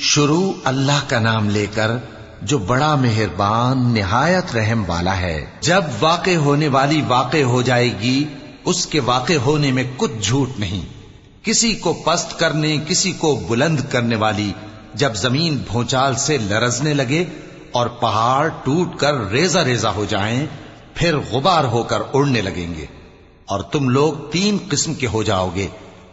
شروع اللہ کا نام لے کر جو بڑا مہربان نہایت رحم والا ہے۔ جب واقع ہونے والی واقع ہو جائے گی، اس کے واقع ہونے میں کچھ جھوٹ نہیں۔ کسی کو پست کرنے کسی کو بلند کرنے والی جب زمین بھونچال سے لرزنے لگے اور پہاڑ ٹوٹ کر ریزہ ریزہ ہو جائیں، پھر غبار ہو کر اڑنے لگیں گے، اور تم لوگ 3 قسم کے ہو جاؤ گے،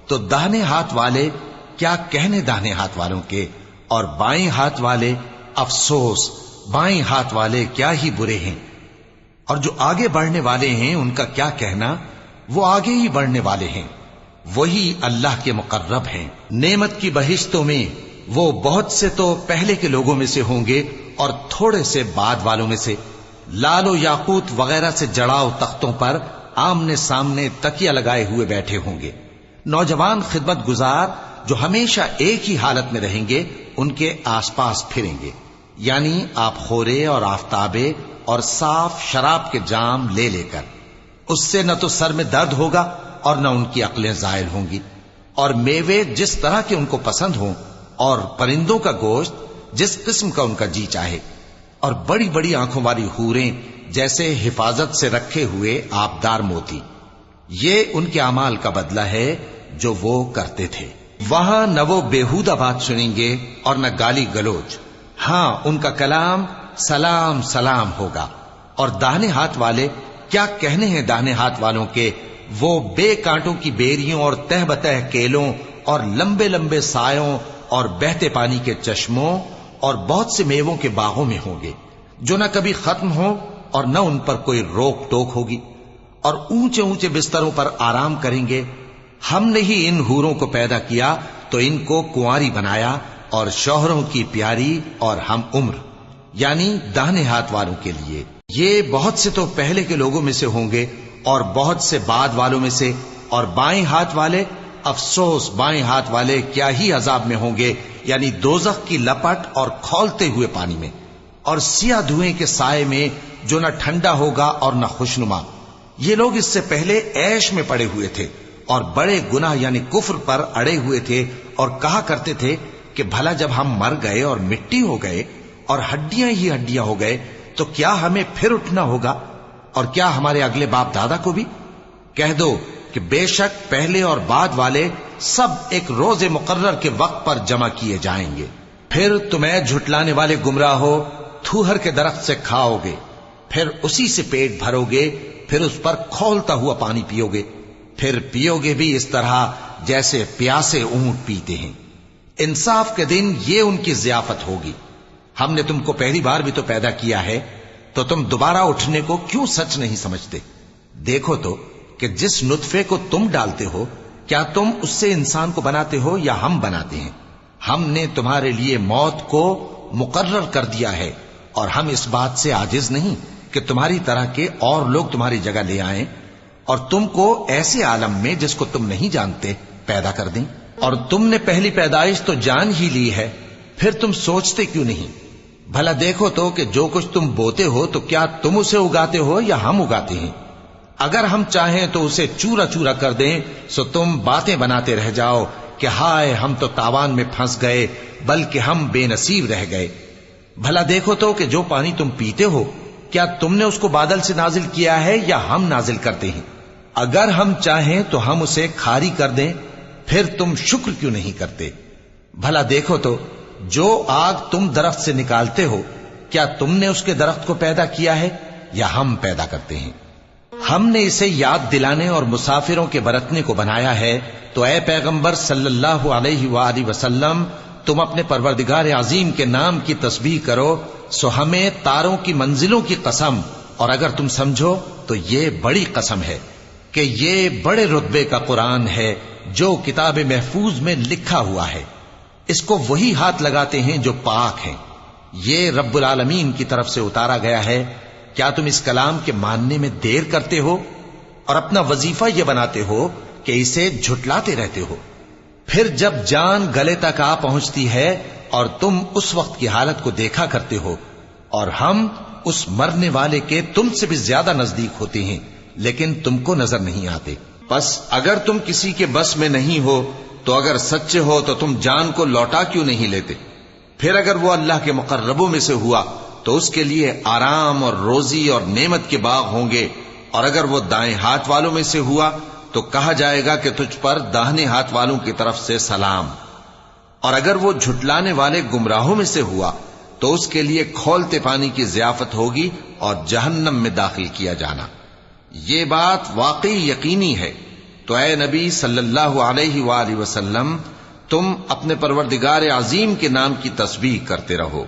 تو داہنے ہاتھ والے کیا کہنے داہنے ہاتھ والوں کے، اور بائیں ہاتھ والے افسوس بائیں ہاتھ والے کیا ہی برے ہیں، اور جو آگے بڑھنے والے ہیں ان کا کیا کہنا، وہ آگے ہی بڑھنے والے ہیں، وہی اللہ کے مقرب ہیں۔ نعمت کی بہشتوں میں وہ بہت سے تو پہلے کے لوگوں میں سے ہوں گے اور تھوڑے سے بعد والوں میں سے، لال و یاقوت وغیرہ سے جڑاؤ تختوں پر آمنے سامنے تکیہ لگائے ہوئے بیٹھے ہوں گے۔ نوجوان خدمت گزار جو ہمیشہ ایک ہی حالت میں رہیں گے ان کے آس پاس پھریں گے، یعنی آپ خورے اور آفتابے اور صاف شراب کے جام لے لے کر۔ اس سے نہ تو سر میں درد ہوگا اور نہ ان کی عقلیں زائل ہوں گی، اور میوے جس طرح کے ان کو پسند ہوں، اور پرندوں کا گوشت جس قسم کا ان کا جی چاہے، اور بڑی بڑی آنکھوں والی حوریں جیسے حفاظت سے رکھے ہوئے آبدار موتی۔ یہ ان کے اعمال کا بدلہ ہے جو وہ کرتے تھے۔ وہاں نہ وہ بیہودہ بات سنیں گے اور نہ گالی گلوچ، ہاں ان کا کلام سلام سلام ہوگا۔ اور داہنے ہاتھ والے کیا کہنے ہیں داہنے ہاتھ والوں کے، وہ بے کانٹوں کی بیریوں اور تہ بتہ کیلوں اور لمبے لمبے سایوں اور بہتے پانی کے چشموں اور بہت سے میووں کے باغوں میں ہوں گے، جو نہ کبھی ختم ہو اور نہ ان پر کوئی روک ٹوک ہوگی، اور اونچے اونچے بستروں پر آرام کریں گے۔ ہم نے ہی ان حوروں کو پیدا کیا تو ان کو کنواری بنایا، اور شوہروں کی پیاری اور ہم عمر، یعنی داہنے ہاتھ والوں کے لیے۔ یہ بہت سے تو پہلے کے لوگوں میں سے ہوں گے اور بہت سے بعد والوں میں سے، اور بائیں ہاتھ والے افسوس بائیں ہاتھ والے کیا ہی عذاب میں ہوں گے، یعنی دوزخ کی لپٹ اور کھولتے ہوئے پانی میں، اور سیاہ دھوئیں کے سائے میں جو نہ ٹھنڈا ہوگا اور نہ خوشنما۔ یہ لوگ اس سے پہلے عیش میں پڑے ہوئے تھے اور بڑے گناہ یعنی کفر پر اڑے ہوئے تھے، اور کہا کرتے تھے کہ بھلا جب ہم مر گئے اور مٹی ہو گئے اور ہڈیاں ہی ہڈیاں ہو گئے تو کیا ہمیں پھر اٹھنا ہوگا، اور کیا ہمارے اگلے باپ دادا کو بھی؟ کہہ دو کہ بے شک پہلے اور بعد والے سب ایک روز مقرر کے وقت پر جمع کیے جائیں گے۔ پھر تمہیں جھٹلانے والے گمراہ ہو تھوہر کے درخت سے کھاؤ گے، پھر اسی سے پیٹ بھرو گے، پھر اس پر کھولتا ہوا پانی پیو گے، پھر پیو گے بھی اس طرح جیسے پیاسے اونٹ پیتے ہیں۔ انصاف کے دن یہ ان کی ضیافت ہوگی۔ ہم نے تم کو پہلی بار بھی تو پیدا کیا ہے، تو تم دوبارہ اٹھنے کو کیوں سچ نہیں سمجھتے؟ دیکھو تو کہ جس نطفے کو تم ڈالتے ہو، کیا تم اس سے انسان کو بناتے ہو یا ہم بناتے ہیں؟ ہم نے تمہارے لیے موت کو مقرر کر دیا ہے، اور ہم اس بات سے عاجز نہیں کہ تمہاری طرح کے اور لوگ تمہاری جگہ لے آئیں اور تم کو ایسے عالم میں جس کو تم نہیں جانتے پیدا کر دیں۔ اور تم نے پہلی پیدائش تو جان ہی لی ہے، پھر تم سوچتے کیوں نہیں؟ بھلا دیکھو تو کہ جو کچھ تم بوتے ہو تو کیا تم اسے اگاتے ہو یا ہم اگاتے ہیں؟ اگر ہم چاہیں تو اسے چورا چورا کر دیں، سو تم باتیں بناتے رہ جاؤ کہ ہائے ہم تو تاوان میں پھنس گئے، بلکہ ہم بے نصیب رہ گئے۔ بھلا دیکھو تو کہ جو پانی تم پیتے ہو، کیا تم نے اس کو بادل سے نازل کیا ہے یا ہم نازل کرتے ہیں؟ اگر ہم چاہیں تو ہم اسے کھاری کر دیں، پھر تم شکر کیوں نہیں کرتے؟ بھلا دیکھو تو جو آگ تم درخت سے نکالتے ہو، کیا تم نے اس کے درخت کو پیدا کیا ہے یا ہم پیدا کرتے ہیں؟ ہم نے اسے یاد دلانے اور مسافروں کے برتنے کو بنایا ہے، تو اے پیغمبر صلی اللہ علیہ وآلہ وسلم، تم اپنے پروردگار عظیم کے نام کی تسبیح کرو، سو ہمیں تاروں کی منزلوں کی قسم، اور اگر تم سمجھو تو یہ بڑی قسم ہے کہ یہ بڑے رتبے کا قرآن ہے جو کتاب محفوظ میں لکھا ہوا ہے۔ اس کو وہی ہاتھ لگاتے ہیں جو پاک ہیں، یہ رب العالمین کی طرف سے اتارا گیا ہے۔ کیا تم اس کلام کے ماننے میں دیر کرتے ہو اور اپنا وظیفہ یہ بناتے ہو کہ اسے جھٹلاتے رہتے ہو؟ پھر جب جان گلے تک آ پہنچتی ہے اور تم اس وقت کی حالت کو دیکھا کرتے ہو، اور ہم اس مرنے والے کے تم سے بھی زیادہ نزدیک ہوتے ہیں، لیکن تم کو نظر نہیں آتے۔ بس اگر تم کسی کے بس میں نہیں ہو تو اگر سچے ہو تو تم جان کو لوٹا کیوں نہیں لیتے؟ پھر اگر وہ اللہ کے مقربوں میں سے ہوا تو اس کے لیے آرام اور روزی اور نعمت کے باغ ہوں گے، اور اگر وہ دائیں ہاتھ والوں میں سے ہوا تو کہا جائے گا کہ تجھ پر داہنے ہاتھ والوں کی طرف سے سلام، اور اگر وہ جھٹلانے والے گمراہوں میں سے ہوا تو اس کے لیے کھولتے پانی کی ضیافت ہوگی اور جہنم میں داخل کیا جانا۔ یہ بات واقعی یقینی ہے، تو اے نبی صلی اللہ علیہ وآلہ وسلم تم اپنے پروردگار عظیم کے نام کی تسبیح کرتے رہو۔